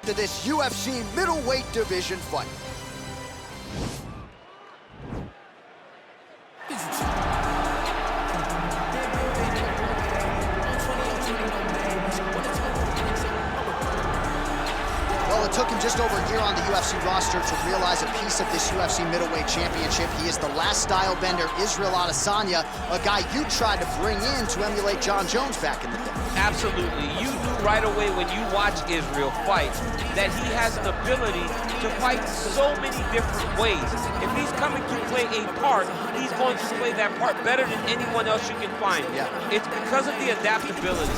To this UFC middleweight division fight. Well, it took him just over a year on the UFC roster to realize a piece of this UFC middleweight championship. He is the last style bender, Isreal Adesanya, a guy you tried to bring in to emulate John Jones back in the day. Absolutely. You knew right away when you watch Isreal fight that he has an ability to fight so many different ways. If he's coming to play a part, he's going to play that part better than anyone else you can find. Yeah. It's because of the adaptability.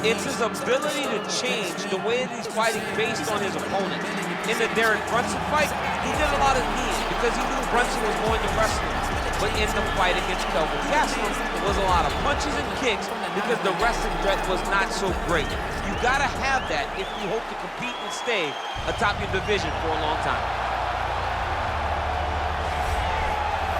It's his ability to change the way that he's fighting based on his opponent. In the Derek Brunson fight, he did a lot of knees because he knew Brunson was going to wrestle him. But in the fight against Kelvin Gastelum, it was a lot of punches and kicks because the wrestling threat was not so great. You gotta have that if you hope to compete and stay atop your division for a long time.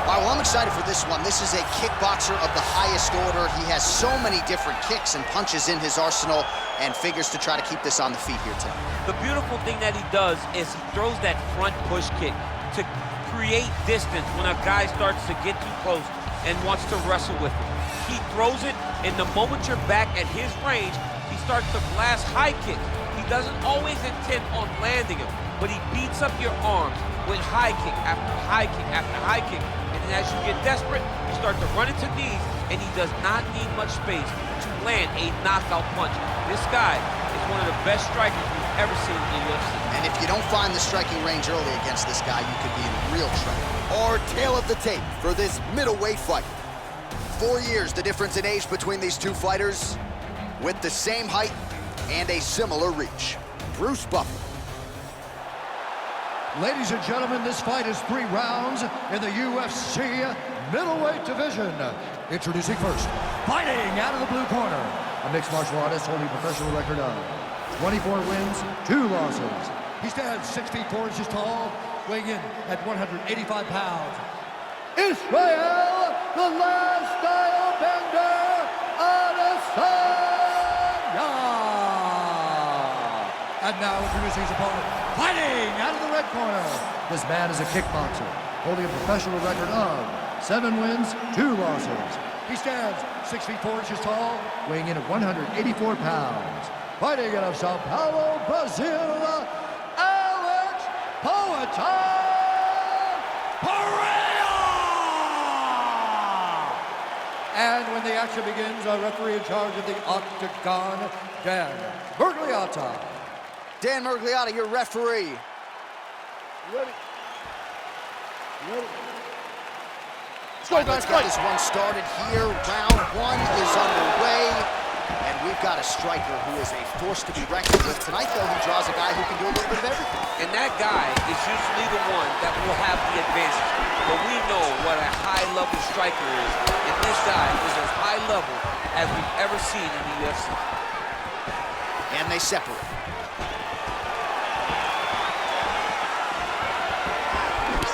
All right, well, I'm excited for this one. This is a kickboxer of the highest order. He has so many different kicks and punches in his arsenal and figures to try to keep this on the feet here, Tim. The beautiful thing that he does is he throws that front push kick to create distance when a guy starts to get too close and wants to wrestle with him. He throws it, and the moment you're back at his range, he starts to blast high kicks. He doesn't always intend on landing him, but he beats up your arms with high kick after high kick after high kick. And then as you get desperate, you start to run into knees, and he does not need much space to land a knockout punch. This guy is one of the best strikers we've ever seen in the UFC. And if you don't find the striking range early against this guy, you could be in real trouble. Our tale of the tape for this middleweight fight. 4 years the difference in age between these two fighters, with the same height and a similar reach. Bruce Buffer. Ladies and gentlemen, this fight is 3 rounds in the UFC middleweight division. Introducing first, fighting out of the blue corner, a mixed martial artist holding a professional record of 24 wins, 2 losses. He stands 6 feet 4 inches tall, weighing in at 185 pounds. Isreal, the last style bender, Adesanya. And now introducing his opponent, fighting out of the red corner. This man is a kickboxer, holding a professional record of 7 wins, 2 losses. He stands 6 feet 4 inches tall, weighing in at 184 pounds. Fighting out of Sao Paulo, Brazil, Alex Pereira! And when the action begins, our referee in charge of the octagon, Dan Mergliata. Dan Mergliata, your referee. Ready? Let's get this one started here. Round 1 is underway. And we've got a striker who is a force to be reckoned with. Tonight, though, he draws a guy who can do a little bit of everything. And that guy is usually the one that will have the advantage. But we know what a high-level striker is. And this guy is as high level as we've ever seen in the UFC. And they separate.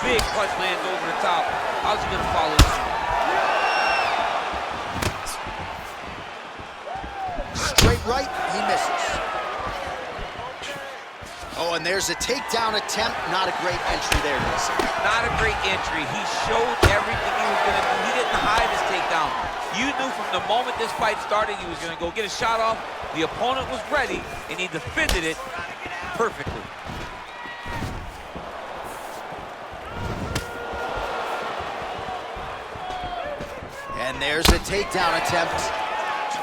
Big punch lands over the top. How's he gonna follow this? Straight right, he misses. Oh, and there's a takedown attempt. Not a great entry there, Nisa. Not a great entry. He showed everything he was gonna do. He didn't hide his takedown. You knew from the moment this fight started he was gonna go get a shot off. The opponent was ready, and he defended it perfectly. And there's a takedown attempt.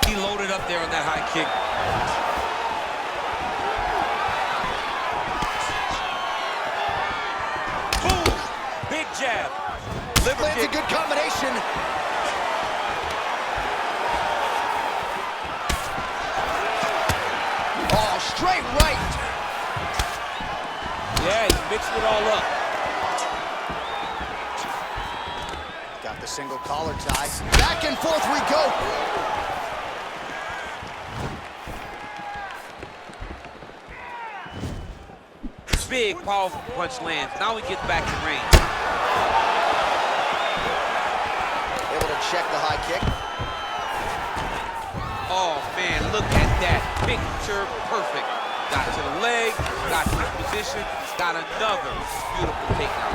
He loaded up there on that high kick. Boom! Big jab. Liver Lands kick. a good combination. Oh, straight right. Yeah, he's mixing it all up. Got the single collar tie. Back and forth we go. Big, powerful punch lands. Now he gets back to range. Able to check the high kick. Oh, man, look at that. Picture perfect. Got to the leg, got position, got another beautiful takedown.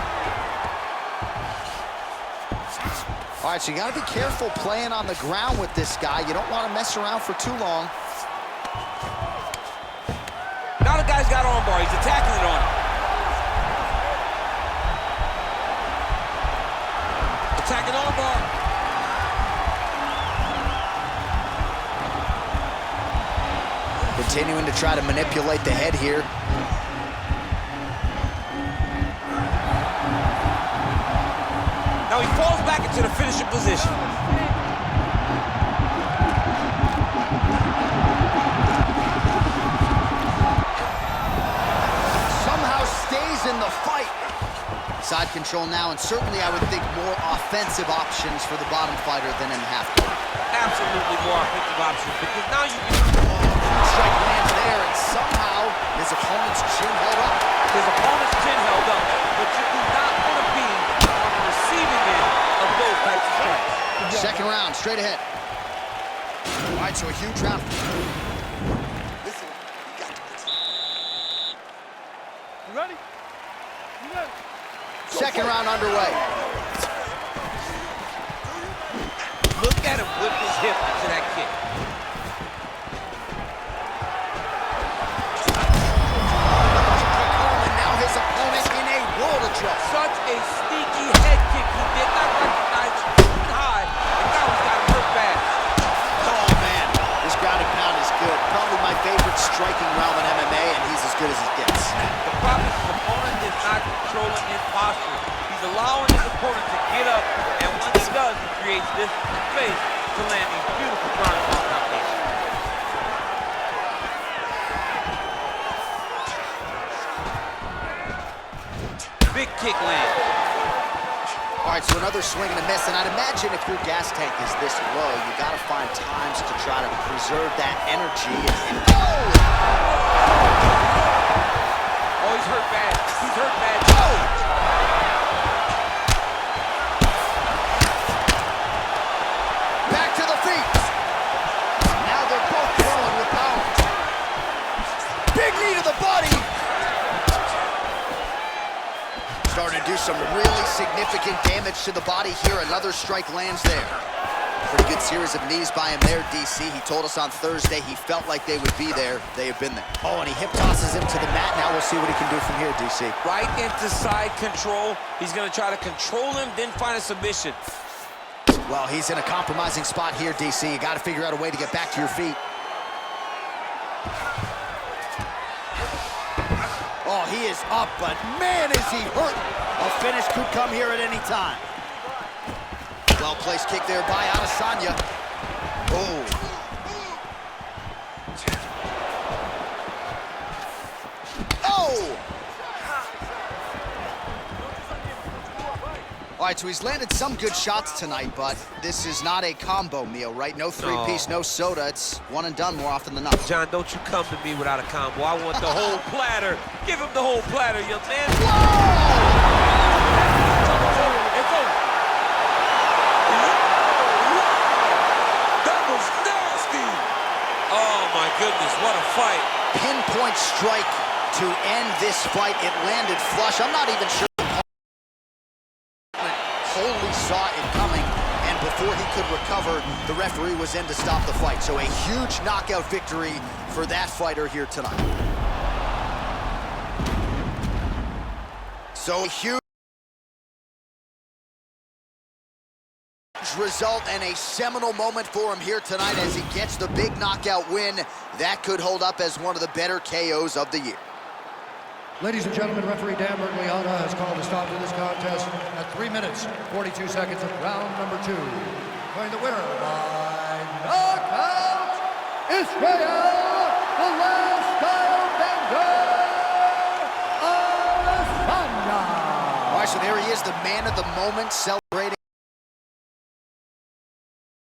All right, so you got to be careful playing on the ground with this guy. You don't want to mess around for too long. Now the guy's got armbar. He's attacking it on him. Attacking armbar. Continuing to try to manipulate the head here. Now he falls back into the finishing position. Somehow stays in the fight. Side control now, and certainly I would think more offensive options for the bottom fighter than in half guard. Absolutely more offensive options, because now you can... Strike lands there, and somehow his opponent's chin held up. His opponent's chin held up, but you do not want to be on the receiving end of those types of strikes. Second round, straight ahead. All right, so a huge round. Listen, you got this. You ready? You ready? Second round underway. Look at him whip his hip into that kick. And now his opponent in a world of trouble. Such a sneaky head kick. He did not recognize it shooting high, and now he's got him hurt bad. Oh, man, this ground and pound is good. Probably my favorite striking realm in MMA, and he's as good as it gets. The problem is his opponent is not controlling his posture. He's allowing his opponent to get up, and when he does, he creates this space to land these beautiful ground and pound combinations. Big kick land. All right, so another swing and a miss, and I'd imagine if your gas tank is this low, you got to find times to try to preserve that energy and go! Oh, he's hurt bad. He's hurt bad. Oh! Back to the feet. Now they're both throwing with power. Big knee to the body. Starting to do some really significant damage to the body here. Another strike lands there. Pretty good series of knees by him there, DC. He told us on Thursday he felt like they would be there. They have been there. Oh, and he hip tosses him to the mat. Now we'll see what he can do from here, DC. Right into side control. He's going to try to control him, then find a submission. Well, he's in a compromising spot here, DC. You got to figure out a way to get back to your feet. Oh, he is up, but man, is he hurt. A finish could come here at any time. Well-placed kick there by Adesanya. Oh. Oh! All right, so he's landed some good shots tonight, but this is not a combo meal, right? No three-piece, no soda. It's one and done more often than not. John, don't you come to me without a combo. I want the whole platter. Give him the whole platter, young man. Whoa! It's over. That was nasty. Oh, my goodness, what a fight. Pinpoint strike to end this fight. It landed flush. I'm not even sure wholly saw it coming, and before he could recover, the referee was in to stop the fight. So a huge knockout victory for that fighter here tonight. So huge result and a seminal moment for him here tonight as he gets the big knockout win. That could hold up as one of the better KOs of the year. Ladies and gentlemen, referee Dan Bergliana has called a stop to this contest at 3 minutes, 42 seconds of round number 2. Going the winner by knockout, Isreal, the last style bender, Adesanya. All right, so there he is, the man of the moment.